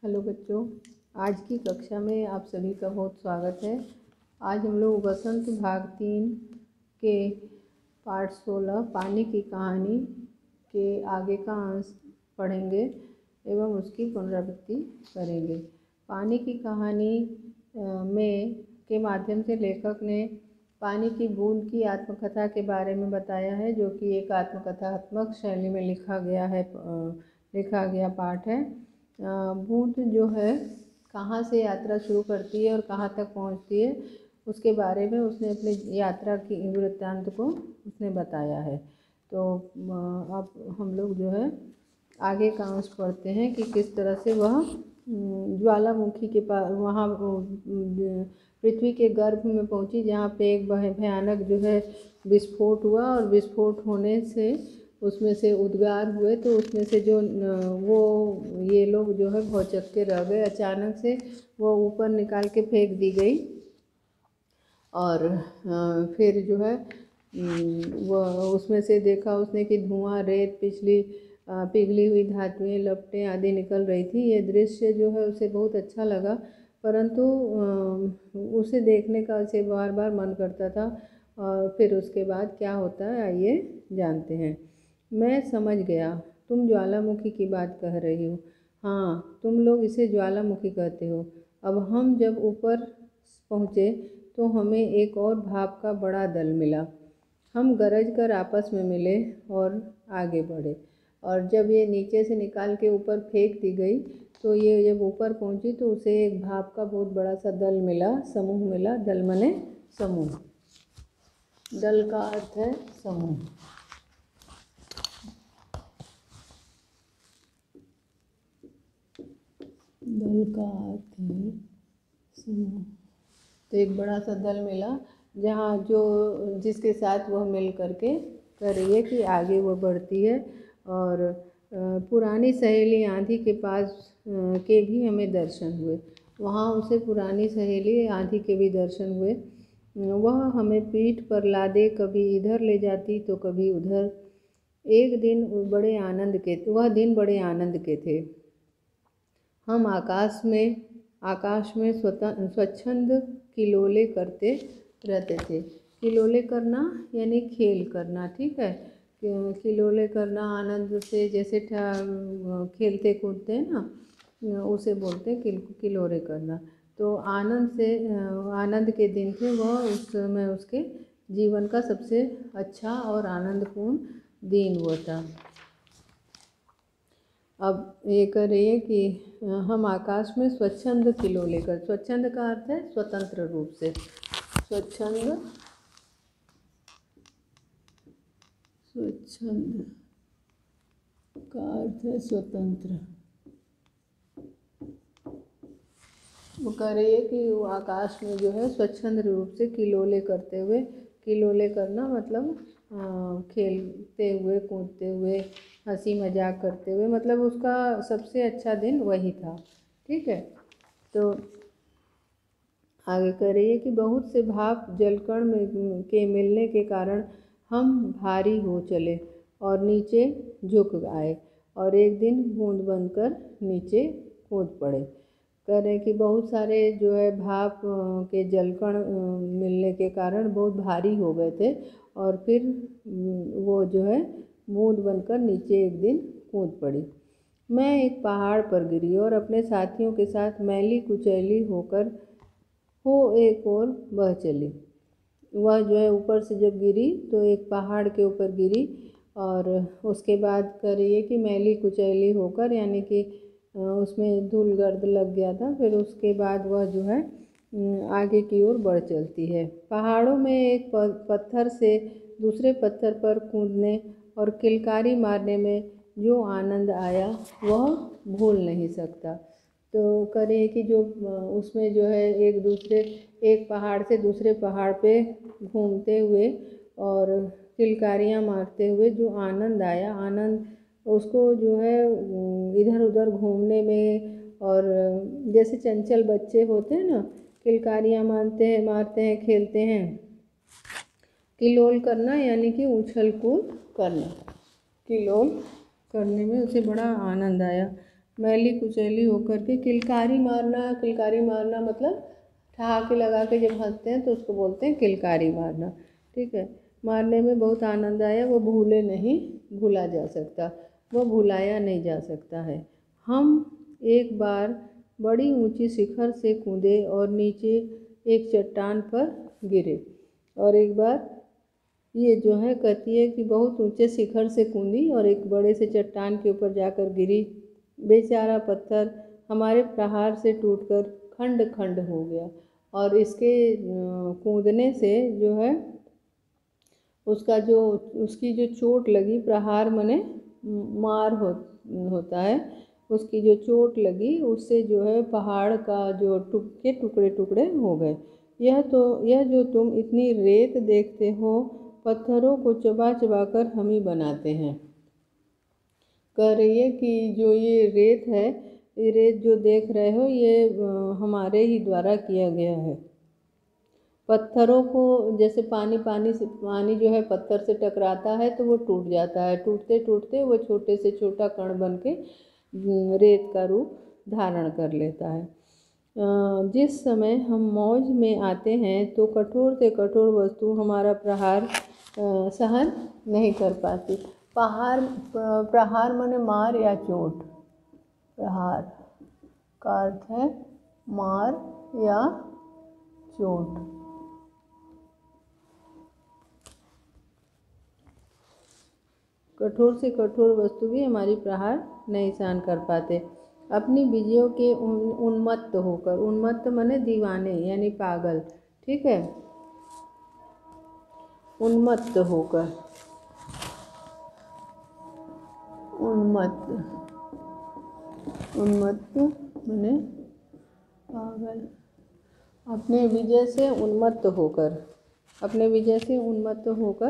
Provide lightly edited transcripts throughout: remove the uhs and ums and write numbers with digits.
Hello बच्चों, आज की कक्षा में आप सभी का बहुत स्वागत है। आज हम लोग वसंत भाग 3 के पाठ 16 पानी की कहानी के आगे का अंश पढ़ेंगे एवं उसकी पुनरावृत्ति करेंगे। पानी की कहानी में के माध्यम से लेखक ने पानी की बूंद की आत्मकथा के बारे में बताया है, जो कि एक आत्मकथात्मक शैली में लिखा गया पाठ है। बूंद जो है कहाँ से यात्रा शुरू करती है और कहाँ तक पहुँचती है, उसके बारे में उसने अपनी यात्रा की वृत्तांत को उसने बताया है। तो अब हम लोग जो है आगे का अंश पढ़ते हैं कि किस तरह से वह ज्वालामुखी के पास वहाँ पृथ्वी के गर्भ में पहुँची, जहाँ पे एक भयानक जो है विस्फोट हुआ और विस्फोट होने से उसमें से उद्गार हुए। तो उसमें से जो ये लोग जो है भौचक्के के रह गए। अचानक से वो ऊपर निकाल के फेंक दी गई और फिर जो है वह उसमें से देखा उसने कि धुआं, रेत, पिघली हुई धातुएं, लपटें आदि निकल रही थी। ये दृश्य जो है उसे बहुत अच्छा लगा, परंतु उसे देखने का उसे बार बार मन करता था। और फिर उसके बाद क्या होता है आइए जानते हैं। मैं समझ गया, तुम ज्वालामुखी की बात कह रही हो। हाँ, तुम लोग इसे ज्वालामुखी कहते हो। अब हम जब ऊपर पहुँचे तो हमें एक और भाप का बड़ा दल मिला। हम गरज कर आपस में मिले और आगे बढ़े, और जब ये नीचे से निकाल के ऊपर फेंक दी गई तो ये जब ऊपर पहुँची तो उसे एक भाप का बहुत बड़ा सा दल मिला, समूह मिला। दल मने समूह, दल का अर्थ है समूह। दल का अर्थ है समूह। तो एक बड़ा सा दल मिला, जहाँ जिसके साथ वह मिल करके कर रही है कि आगे वह बढ़ती है। और पुरानी सहेली आंधी के पास के भी हमें दर्शन हुए। वहाँ उसे पुरानी सहेली आंधी के भी दर्शन हुए। वह हमें पीठ पर लादे कभी इधर ले जाती तो कभी उधर। वह दिन बड़े आनंद के थे। हम आकाश में स्वच्छंद किलोले करते रहते थे। किलोले करना यानी खेल करना, ठीक है। किलोले करना आनंद से, जैसे खेलते कूदते हैं ना, उसे बोलते हैं किलोले करना। तो आनंद के दिन थे वह। उस समय उसके जीवन का सबसे अच्छा और आनंदपूर्ण दिन हुआ था। अब ये कर रही है कि हम आकाश में स्वच्छंद किलोले कर, स्वच्छंद का अर्थ है स्वतंत्र रूप से। स्वच्छंद का अर्थ है स्वतंत्र। वो कह रही है कि वो आकाश में जो है स्वच्छंद रूप से किलोले करते हुए, किलोले करना मतलब खेलते हुए, कूदते हुए, हंसी मजाक करते हुए, मतलब उसका सबसे अच्छा दिन वही था, ठीक है। तो आगे कह रही है कि बहुत से भाप जलकण के मिलने के कारण हम भारी हो चले और नीचे झुक आए, और एक दिन बूंद बनकर नीचे कूद पड़े। कह रहे हैं कि बहुत सारे जो है भाप के जलकण मिलने के कारण बहुत भारी हो गए थे, और फिर वो जो है बूंद बनकर नीचे एक दिन कूद पड़ी। मैं एक पहाड़ पर गिरी और अपने साथियों के साथ मैली कुचैली होकर एक और बह चली। वह जो है ऊपर से जब गिरी तो एक पहाड़ के ऊपर गिरी, और उसके बाद कर रही है कि मैली कुचैली होकर, यानी कि उसमें धूल गर्द लग गया था। फिर उसके बाद वह जो है आगे की ओर बढ़ चलती है। पहाड़ों में एक पत्थर से दूसरे पत्थर पर कूदने और किलकारी मारने में जो आनंद आया वह भूल नहीं सकता। तो करें कि जो उसमें जो है एक पहाड़ से दूसरे पहाड़ पे घूमते हुए और किलकारियाँ मारते हुए जो आनंद आया, आनंद उसको जो है इधर उधर घूमने में, और जैसे चंचल बच्चे होते हैं ना, किलकारियाँ मारते हैं, खेलते हैं। किलोल करना यानी कि उछल कूद करना, किलोल करने में उसे बड़ा आनंद आया। मैली कुचैली होकर के किलकारी मारना मतलब ठहाके लगा के जब हंसते हैं तो उसको बोलते हैं किलकारी मारना। ठीक है, मारने में बहुत आनंद आया, वो भूला जा सकता, वो भुलाया नहीं जा सकता है। हम एक बार बड़ी ऊंची शिखर से कूदे और नीचे एक चट्टान पर गिरे। और एक बार ये जो है कहती है कि बहुत ऊंचे शिखर से कूदी और एक बड़े से चट्टान के ऊपर जाकर गिरी। बेचारा पत्थर हमारे प्रहार से टूटकर खंड खंड हो गया और इसके कूदने से जो है उसकी जो चोट लगी, प्रहार माने मार होता है, उसकी जो चोट लगी उससे जो है पहाड़ का जो टुकड़े टुकड़े हो गए। यह जो तुम इतनी रेत देखते हो, पत्थरों को चबा चबा कर हम ही बनाते हैं। कह रही है कि जो ये रेत है, ये रेत जो देख रहे हो ये हमारे ही द्वारा किया गया है। पत्थरों को जैसे पानी जो है पत्थर से टकराता है तो वो टूट जाता है, टूटते टूटते वो छोटे से छोटा कण बन के रेत का रूप धारण कर लेता है। जिस समय हम मौज में आते हैं तो कठोर से कठोर वस्तु हमारा प्रहार सहन नहीं कर पाती। प्रहार माने मार या चोट। प्रहार का अर्थ है मार या चोट। कठोर से कठोर वस्तु भी हमारी प्रहार नहीं सहन कर पाते। अपनी विजयों के उन्मत्त होकर, उन्मत्त माने दीवाने यानी पागल, ठीक है, उन्मत्त होकर, उन्मत्त माने पागल। अपने विजय से उन्मत्त होकर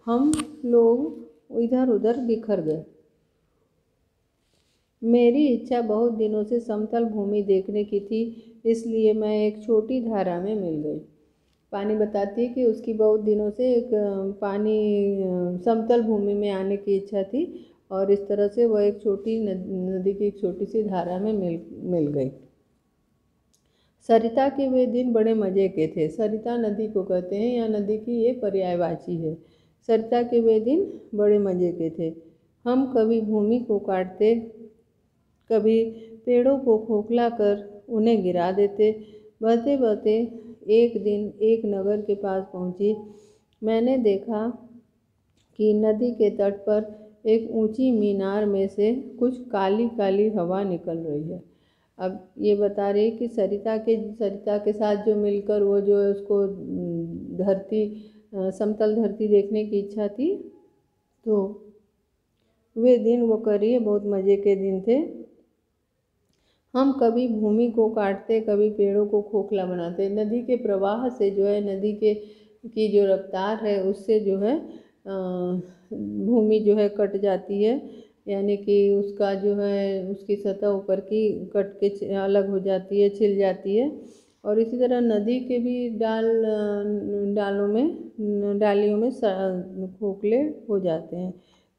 हम लोग इधर उधर बिखर गए। मेरी इच्छा बहुत दिनों से समतल भूमि देखने की थी, इसलिए मैं एक छोटी धारा में मिल गई। पानी बताती है कि उसकी बहुत दिनों से एक समतल भूमि में आने की इच्छा थी और इस तरह से वह एक छोटी नदी की एक छोटी सी धारा में मिल गई। सरिता के वे दिन बड़े मज़े के थे। सरिता नदी को कहते हैं, या नदी की ये पर्यायवाची है। सरिता के वे दिन बड़े मज़े के थे। हम कभी भूमि को काटते, कभी पेड़ों को खोखला कर उन्हें गिरा देते। बहते बहते एक दिन एक नगर के पास पहुंची। मैंने देखा कि नदी के तट पर एक ऊंची मीनार में से कुछ काली काली हवा निकल रही है। अब ये बता रही है कि सरिता के साथ जो मिलकर वो जो है उसको समतल धरती देखने की इच्छा थी, तो वे दिन वो करी है बहुत मज़े के दिन थे। हम कभी भूमि को काटते, कभी पेड़ों को खोखला बनाते। नदी के प्रवाह से जो है, नदी की जो रफ्तार है उससे जो है भूमि जो है कट जाती है, यानी कि उसका जो है उसकी सतह ऊपर की कट के अलग हो जाती है, छिल जाती है। और इसी तरह नदी के भी डालियों में खोखले हो जाते हैं।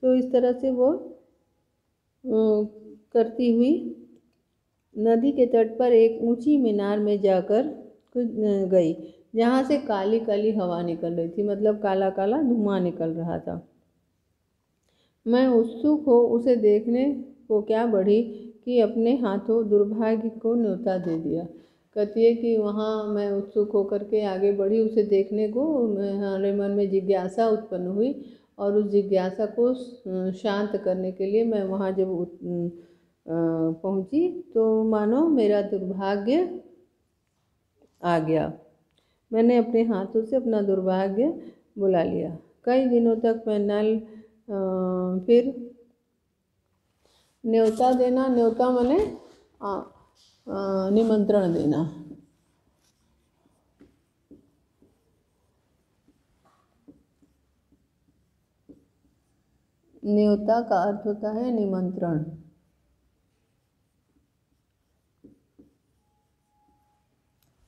तो इस तरह से वो करती हुई नदी के तट पर एक ऊंची मीनार में जाकर गई, जहाँ से काली काली हवा निकल रही थी, मतलब काला काला धुआं निकल रहा था। मैं उत्सुक हो उसे देखने को क्या बढ़ी कि अपने हाथों दुर्भाग्य को न्योता दे दिया। कहती है कि वहाँ मैं उत्सुक होकर के आगे बढ़ी उसे देखने को। मेरे मन में जिज्ञासा उत्पन्न हुई और उस जिज्ञासा को शांत करने के लिए मैं वहाँ जब पहुँची तो मानो मेरा दुर्भाग्य आ गया। मैंने अपने हाथों से अपना दुर्भाग्य बुला लिया। कई दिनों तक मैं फिर न्योता देना, न्योता माने निमंत्रण देना। न्योता का अर्थ होता है निमंत्रण।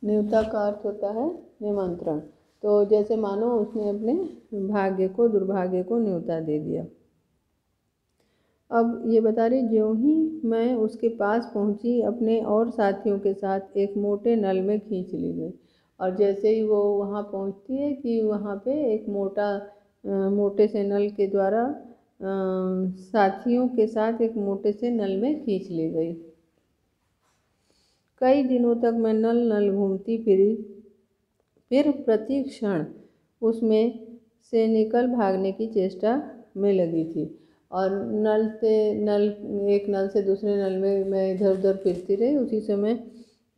न्योता का अर्थ होता है निमंत्रण। तो जैसे मानो उसने अपने दुर्भाग्य को न्योता दे दिया। अब ये बता रही, ज्यों ही मैं उसके पास पहुंची अपने और साथियों के साथ एक मोटे नल में खींच ली गई। और जैसे ही वो वहाँ पहुंचती है कि वहाँ पे एक मोटे से नल के द्वारा साथियों के साथ एक मोटे से नल में खींच ली गई। कई दिनों तक मैं नल नल घूमती फिरी, फिर प्रति क्षण उसमें से निकल भागने की चेष्टा में लगी थी। और एक नल से दूसरे नल में मैं इधर उधर फिरती रही। उसी समय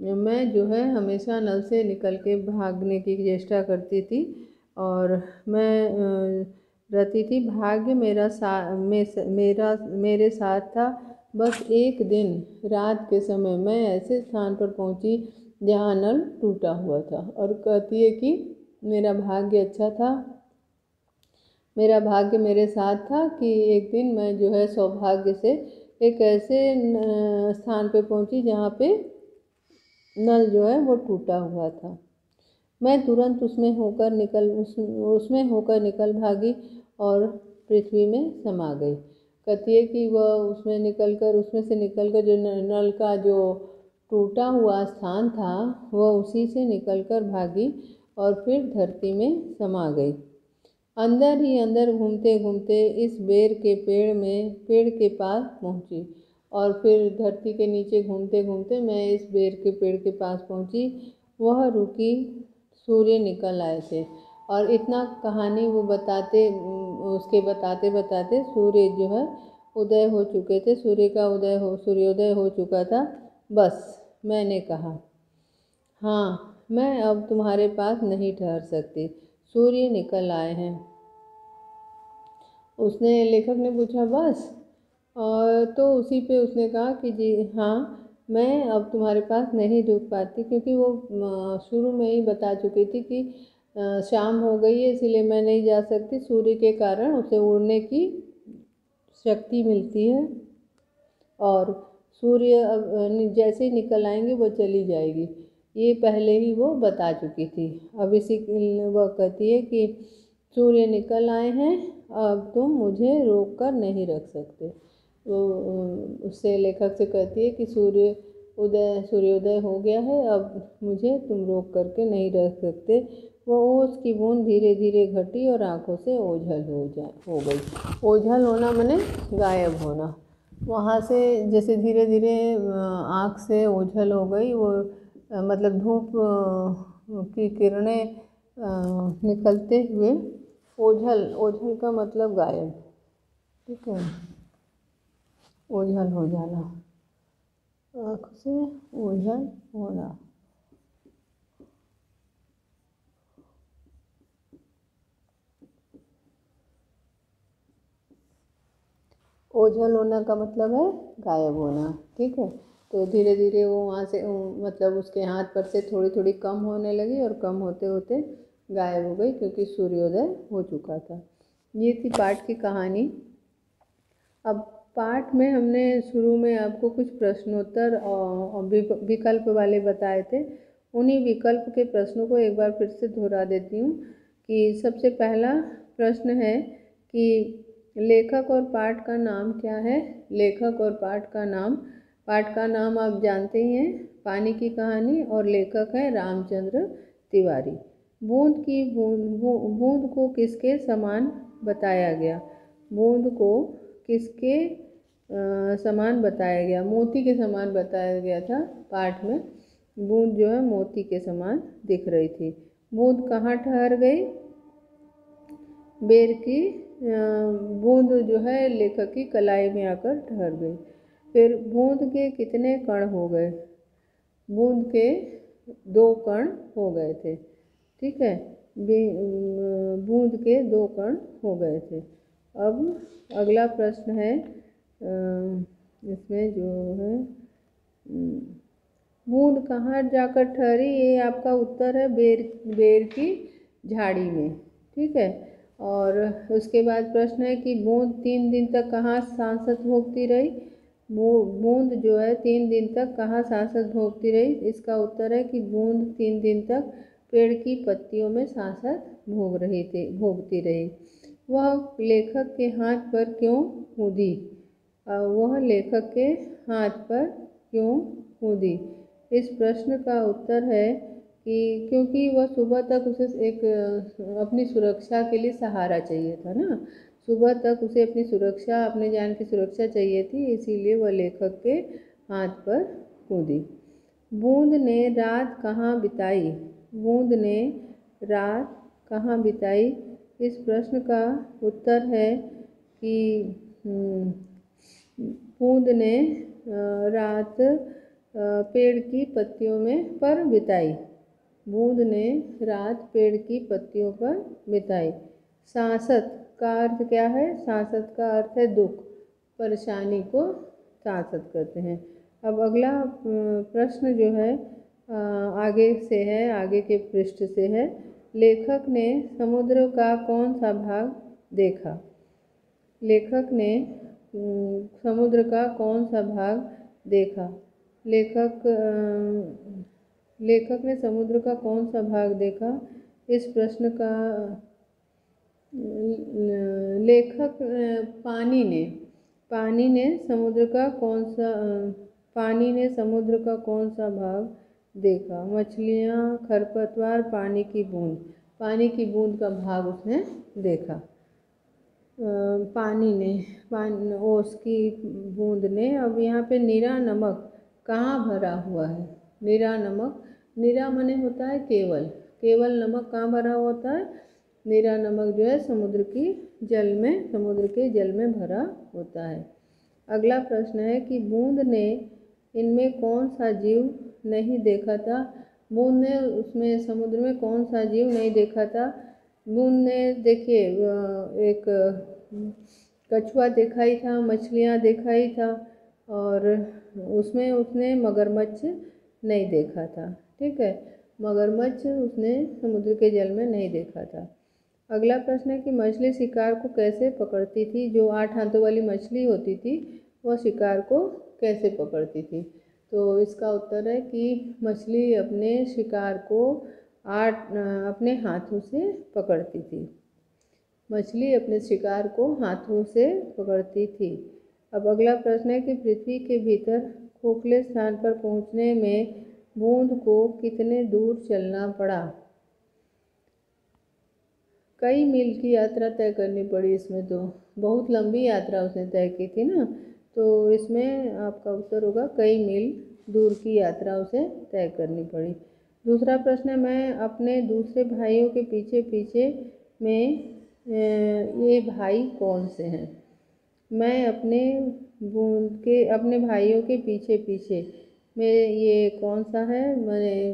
मैं जो है हमेशा नल से निकल के भागने की चेष्टा करती थी। और मैं रहती थी। भाग्य मेरे साथ था। बस एक दिन रात के समय मैं ऐसे स्थान पर पहुंची जहाँ नल टूटा हुआ था। और कहती है कि मेरा भाग्य अच्छा था, मेरा भाग्य मेरे साथ था कि एक दिन मैं जो है सौभाग्य से एक ऐसे स्थान पे पहुंची जहाँ पे नल जो है वो टूटा हुआ था। मैं तुरंत उसमें होकर निकल भागी और पृथ्वी में समा गई। कहती है कि वह उसमें से निकलकर जो नल का जो टूटा हुआ स्थान था वह उसी से निकलकर भागी और फिर धरती में समा गई। अंदर ही अंदर घूमते घूमते इस पेड़ के पास पहुंची। और फिर धरती के नीचे घूमते घूमते मैं इस बेर के पेड़ के पास पहुंची। वह रुकी, सूर्य निकल आए थे। और इतना कहानी वो उसके बताते बताते सूर्य जो है उदय हो चुके थे। सूर्योदय हो चुका था। बस मैंने कहा, हाँ, मैं अब तुम्हारे पास नहीं ठहर सकती, सूर्य निकल आए हैं। लेखक ने पूछा, बस? और तो उसी पे उसने कहा कि जी हाँ, मैं अब तुम्हारे पास नहीं रुक पाती, क्योंकि वो शुरू में ही बता चुकी थी कि शाम हो गई है इसलिए मैं नहीं जा सकती। सूर्य के कारण उसे उड़ने की शक्ति मिलती है और सूर्य जैसे ही निकल आएंगे वो चली जाएगी। ये पहले ही वो बता चुकी थी। अब वह कहती है कि सूर्य निकल आए हैं, अब तुम मुझे रोक कर नहीं रख सकते। वो उससे लेखक से कहती है कि सूर्योदय हो गया है, अब मुझे तुम रोक करके नहीं रख सकते। वो ओस की बूंद धीरे धीरे घटी और आंखों से ओझल हो गई। ओझल होना माने गायब होना। वहाँ से जैसे धीरे धीरे आँख से ओझल हो गई वो, मतलब धूप की किरणें निकलते हुए ओझल का मतलब गायब। ठीक है, ओझल हो जाना, आँख से ओझल होना। ओझल होना का मतलब है गायब होना। ठीक है, तो धीरे धीरे वो वहाँ से मतलब उसके हाथ पर से थोड़ी थोड़ी कम होने लगी और कम होते होते गायब हो गई, क्योंकि सूर्योदय हो चुका था। ये थी पाठ की कहानी। अब पाठ में हमने शुरू में आपको कुछ प्रश्नोत्तर और विकल्प वाले बताए थे। उन्हीं विकल्प के प्रश्नों को एक बार फिर से दोहरा देती हूँ कि सबसे पहला प्रश्न है कि लेखक और पाठ का नाम क्या है। लेखक और पाठ का नाम आप जानते ही हैं, पानी की कहानी, और लेखक है रामचंद्र तिवारी। बूंद को किसके समान बताया गया। बूंद को किसके समान बताया गया, मोती के समान बताया गया था। पाठ में बूंद जो है मोती के समान दिख रही थी। बूंद कहाँ ठहर गई, बेर की बूंद जो है लेखक की कलाई में आकर ठहर गई। फिर बूंद के कितने कण हो गए, बूंद के 2 कण हो गए थे। ठीक है, बूंद के 2 कण हो गए थे। अब अगला प्रश्न है, इसमें जो है बूंद कहाँ जाकर ठहरी, ये आपका उत्तर है बेर की झाड़ी में। ठीक है, और उसके बाद प्रश्न है कि बूंद 3 दिन तक कहाँ सांसत भोगती रही। बूंद जो है 3 दिन तक कहाँ सांसत भोगती रही। इसका उत्तर है कि बूंद 3 दिन तक पेड़ की पत्तियों में सांसत भोगती रही। वह लेखक के हाथ पर क्यों कूदी, वह लेखक के हाथ पर क्यों कूदी। इस प्रश्न का उत्तर है कि क्योंकि वह सुबह तक उसे एक अपनी सुरक्षा के लिए सहारा चाहिए था ना, सुबह तक उसे अपनी सुरक्षा, अपने जान की सुरक्षा चाहिए थी, इसीलिए वह लेखक के हाथ पर कूदी। बूंद ने रात कहाँ बिताई। बूंद ने रात कहाँ बिताई। इस प्रश्न का उत्तर है कि बूंद ने रात पेड़ की पत्तियों में पर बिताई। बूंद ने रात पेड़ की पत्तियों पर बिताई। सांसत का अर्थ क्या है। सांसत का अर्थ है दुख, परेशानी को सांसत कहते हैं। अब अगला प्रश्न जो है आगे से है, आगे के पृष्ठ से है। लेखक ने समुद्र का कौन सा भाग देखा। लेखक ने समुद्र का कौन सा भाग देखा। लेखक ने समुद्र का कौन सा भाग देखा। इस प्रश्न का लेखक पानी ने समुद्र का कौन सा भाग देखा। मछलियाँ, खरपतवार, पानी की बूंद का भाग उसने देखा। ओस की बूंद ने। अब यहाँ पे नीरा नमक कहाँ भरा हुआ है। नीरा नमक, नीरा माने होता है केवल, केवल नमक कहाँ भरा होता है। नीरा नमक जो है समुद्र के जल में भरा होता है। अगला प्रश्न है कि बूंद ने इनमें कौन सा जीव नहीं देखा था। बूंद ने उसमें समुद्र में कौन सा जीव नहीं देखा था। बूंद ने देखिए एक कछुआ देखा ही था, मछलियाँ देखा ही था, और उसमें उसने मगरमच्छ नहीं देखा था। ठीक है, मगरमच्छ उसने समुद्र के जल में नहीं देखा था। अगला प्रश्न है कि मछली शिकार को कैसे पकड़ती थी। जो 8 हाथों वाली मछली होती थी वह शिकार को कैसे पकड़ती थी। तो इसका उत्तर है कि मछली अपने शिकार को अपने हाथों से पकड़ती थी। मछली अपने शिकार को हाथों से पकड़ती थी। अब अगला प्रश्न है कि पृथ्वी के भीतर खोखले स्थान पर पहुंचने में बूंद को कितने दूर चलना पड़ा। कई मील की यात्रा तय करनी पड़ी। इसमें तो बहुत लंबी यात्रा उसने तय की थी ना, तो इसमें आपका उत्तर होगा कई मील दूर की यात्रा उसे तय करनी पड़ी। दूसरा प्रश्न है, मैं अपने दूसरे भाइयों के पीछे पीछे में ये भाई कौन से हैं। मैं अपने भाइयों के पीछे पीछे में ये कौन सा है, मैंने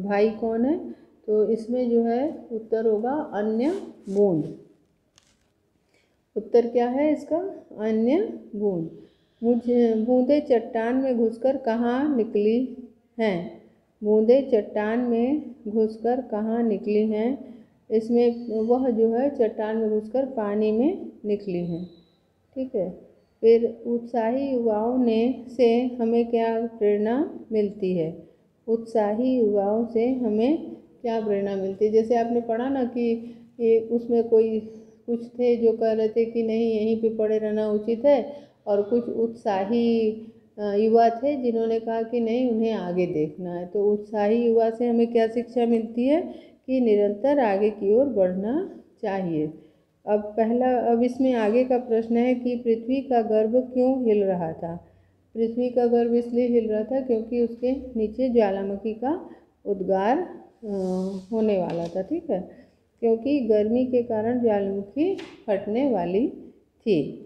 भाई कौन है। तो इसमें जो है उत्तर होगा अन्य बूंद। उत्तर क्या है इसका, अन्य बूंद। बूंदें चट्टान में घुसकर कहाँ निकली हैं। बूंदें चट्टान में घुसकर कहाँ निकली हैं। इसमें वह जो है चट्टान में घुसकर पानी में निकली हैं। ठीक है, फिर उत्साही युवाओं से हमें क्या प्रेरणा मिलती है। उत्साही युवाओं से हमें क्या प्रेरणा मिलती है। जैसे आपने पढ़ा ना कि उसमें कुछ थे जो कह रहे थे कि नहीं यहीं पे पड़े रहना उचित है, और कुछ उत्साही युवा थे जिन्होंने कहा कि नहीं उन्हें आगे देखना है। तो उत्साही युवा से हमें क्या शिक्षा मिलती है कि निरंतर आगे की ओर बढ़ना चाहिए। अब इसमें आगे का प्रश्न है कि पृथ्वी का गर्भ क्यों हिल रहा था। पृथ्वी का गर्भ इसलिए हिल रहा था क्योंकि उसके नीचे ज्वालामुखी का उद्गार होने वाला था। ठीक है, क्योंकि गर्मी के कारण ज्वालामुखी फटने वाली थी।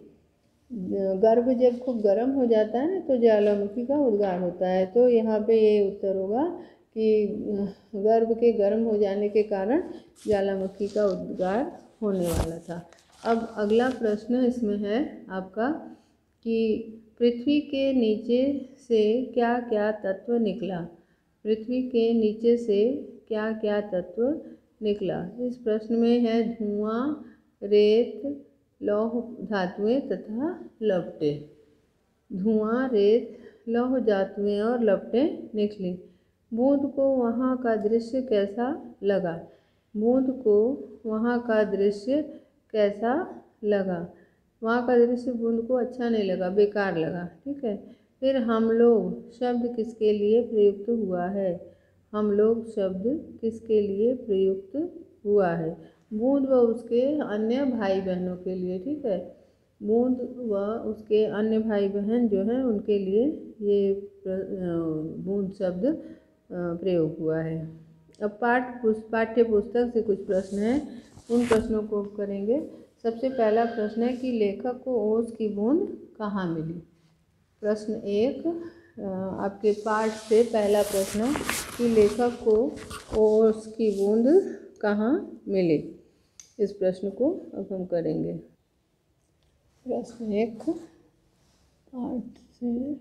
गर्भ जब खूब गर्म हो जाता है ना तो ज्वालामुखी का उद्गार होता है। तो यहाँ पे ये उत्तर होगा कि गर्भ के गर्म हो जाने के कारण ज्वालामुखी का उद्गार होने वाला था। अब अगला प्रश्न इसमें है आपका कि पृथ्वी के नीचे से क्या क्या तत्व निकला। पृथ्वी के नीचे से क्या क्या तत्व निकला। इस प्रश्न में है धुआं, रेत, लौह धातुएं तथा लपटें। धुआं, रेत, लौह धातुएं और लपटें निकली। बूंद को वहाँ का दृश्य कैसा लगा। बूंद को वहाँ का दृश्य कैसा लगा। वहाँ का दृश्य बूंद को अच्छा नहीं लगा, बेकार लगा। ठीक है। फिर हम लोग शब्द किसके लिए प्रयुक्त हुआ है? हम लोग शब्द किसके लिए प्रयुक्त हुआ है? बूंद व उसके अन्य भाई बहनों के लिए। ठीक है। बूंद व उसके अन्य भाई बहन जो हैं उनके लिए ये बूंद शब्द प्रयोग हुआ है। अब पाठ्य पुस्तक से कुछ प्रश्न हैं, उन प्रश्नों को करेंगे। सबसे पहला प्रश्न है कि लेखक को ओस की बूंद कहाँ मिली? प्रश्न 1 आपके पाठ से पहला प्रश्न कि लेखक को ओस की बूंद कहाँ मिली? इस प्रश्न को अब हम करेंगे। प्रश्न 1 पाठ से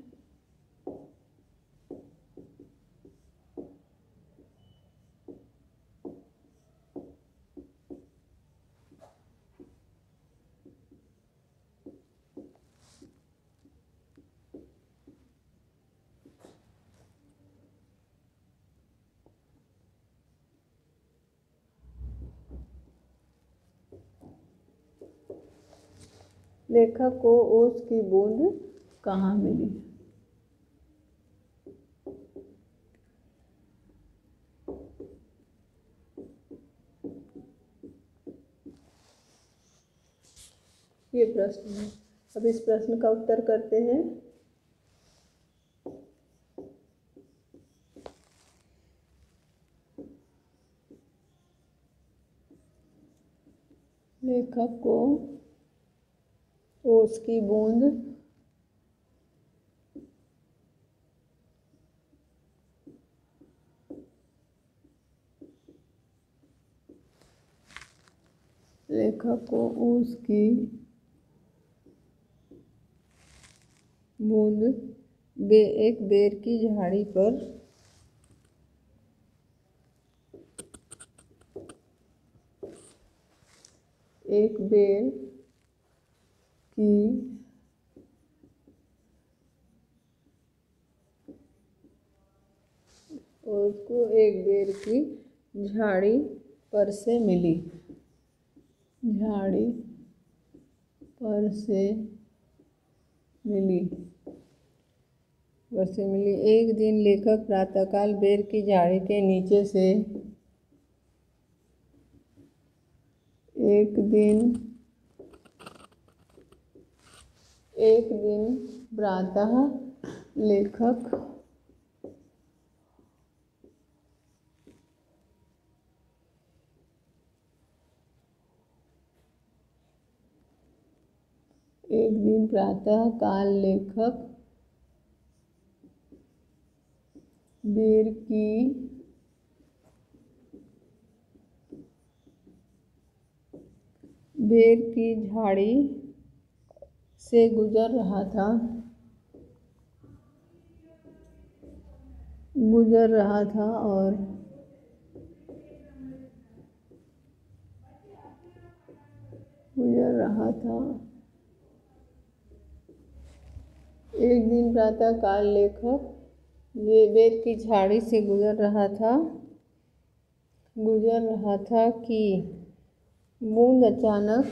लेखक को ओस की बूंद कहाँ मिली? ये प्रश्न है। अब इस प्रश्न का उत्तर करते हैं। लेखक को ओस की बूंद लेखक को ओस की बूंद एक बेर की झाड़ी पर एक बेर की उसको एक बेर की झाड़ी पर से मिली। झाड़ी पर से मिली। एक दिन लेखक प्रातःकाल बेर की झाड़ी के नीचे से एक दिन प्रातः लेखक बेर की झाड़ी से गुजर रहा था और एक दिन प्रातःकाल लेखक ये बेर की झाड़ी से गुजर रहा था कि बूंद अचानक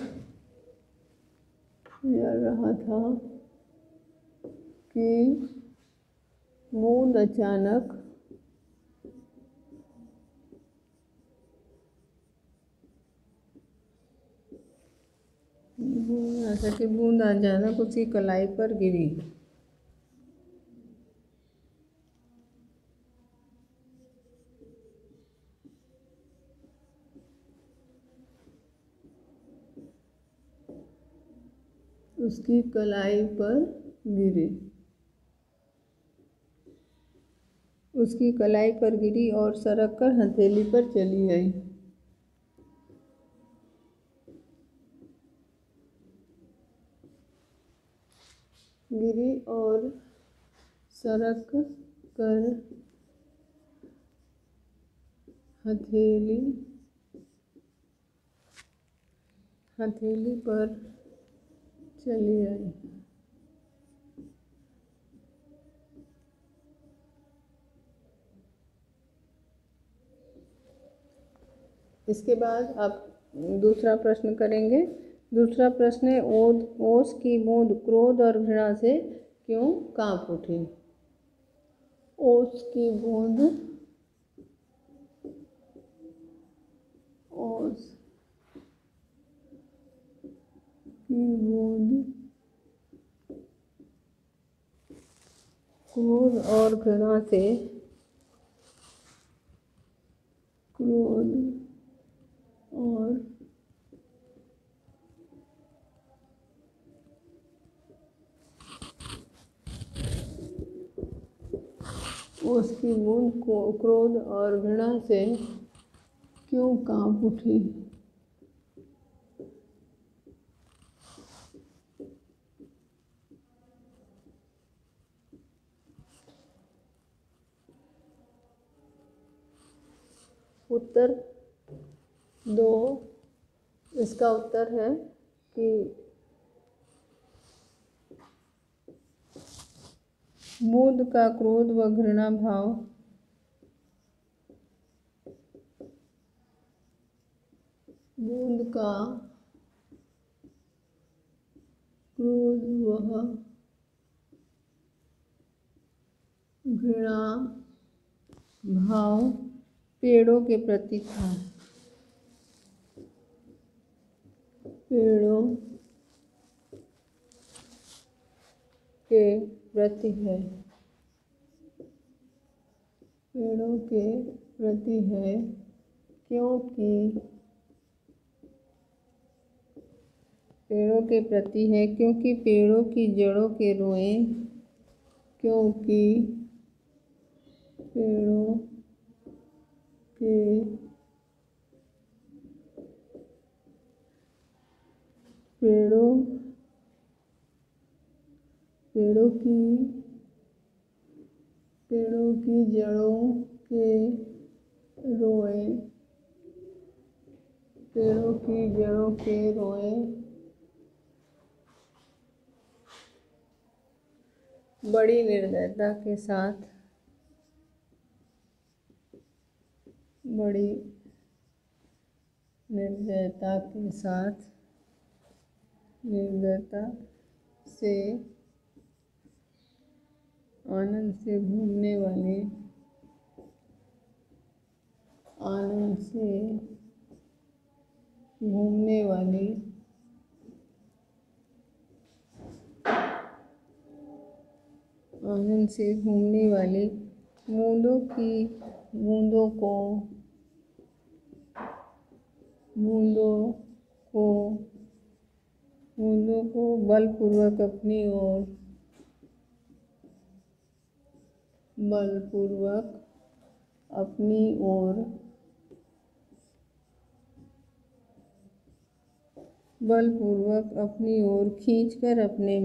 उसकी कलाई पर गिरी। उसकी कलाई पर गिरी और सरक कर हथेली पर चली गई। सरक कर हथेली पर चली आई। इसके बाद आप दूसरा प्रश्न करेंगे। दूसरा प्रश्न है, ओस की बूंद क्रोध और घृणा से क्यों कांप उठी? ओस की बूंद ओस की बूंद क्रोध और घृणा से क्रोध और उसकी बूंद को क्रोध और घृणा से क्यों कांप उठी? उत्तर दो, इसका उत्तर है कि बूंद का क्रोध व घृणा भाव बूंद का क्रोध व घृणा भाव पेड़ों के प्रति था। पेड़ों के प्रति है। पेड़ों के प्रति है क्योंकि पेड़ों के प्रति है क्योंकि पेड़ों की जड़ों के रोए क्योंकि पेड़ों के पेड़ों पेड़ों की जड़ों के रोए पेड़ों की जड़ों के रोए बड़ी निर्दयता के साथ बड़ी निर्दयता के साथ निर्दयता से आनंद से घूमने वाले आनंद से घूमने वाली आनंद से घूमने वाली बूंदों को बलपूर्वक अपनी ओर खींचकर अपने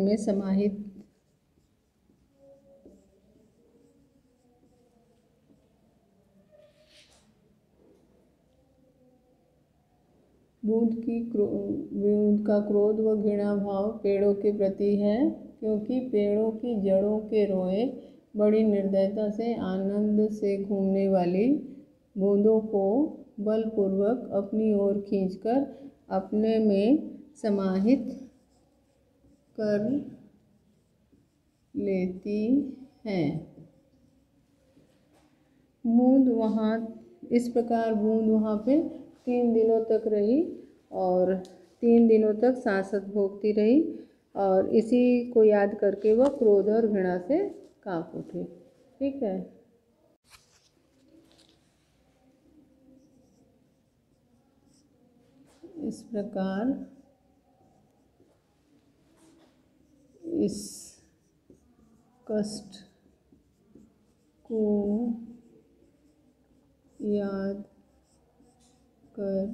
में समाहित बूंद का क्रोध व घृणा भाव पेड़ों के प्रति है क्योंकि पेड़ों की जड़ों के रोए बड़ी निर्दयता से आनंद से घूमने वाली बूंदों को बलपूर्वक अपनी ओर खींचकर अपने में समाहित कर लेती हैं। इस प्रकार बूंद वहाँ पे 3 दिनों तक रही और 3 दिनों तक सांसत भोगती रही और इसी को याद करके वह क्रोध और घृणा से कांप उठी। ठीक है। इस प्रकार इस कष्ट को याद कर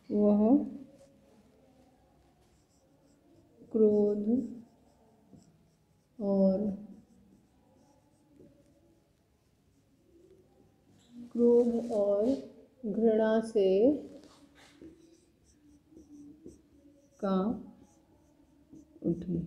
वह क्रोध और घृणा से कांप उठी।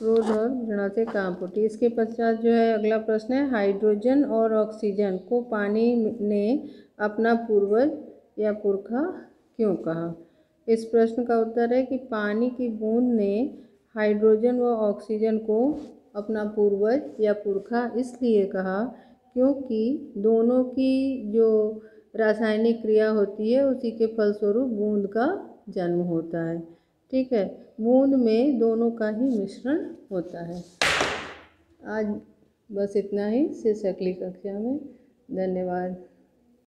क्रोध और घृणा से कांप उठी। इसके पश्चात जो है अगला प्रश्न है, हाइड्रोजन और ऑक्सीजन को पानी ने अपना पूर्वज या पुरखा क्यों कहा? इस प्रश्न का उत्तर है कि पानी की बूंद ने हाइड्रोजन व ऑक्सीजन को अपना पूर्वज या पुरखा इसलिए कहा क्योंकि दोनों की जो रासायनिक क्रिया होती है उसी के फलस्वरूप बूंद का जन्म होता है। ठीक है, बूंद में दोनों का ही मिश्रण होता है। आज बस इतना ही, शेष अगली कक्षा में। धन्यवाद।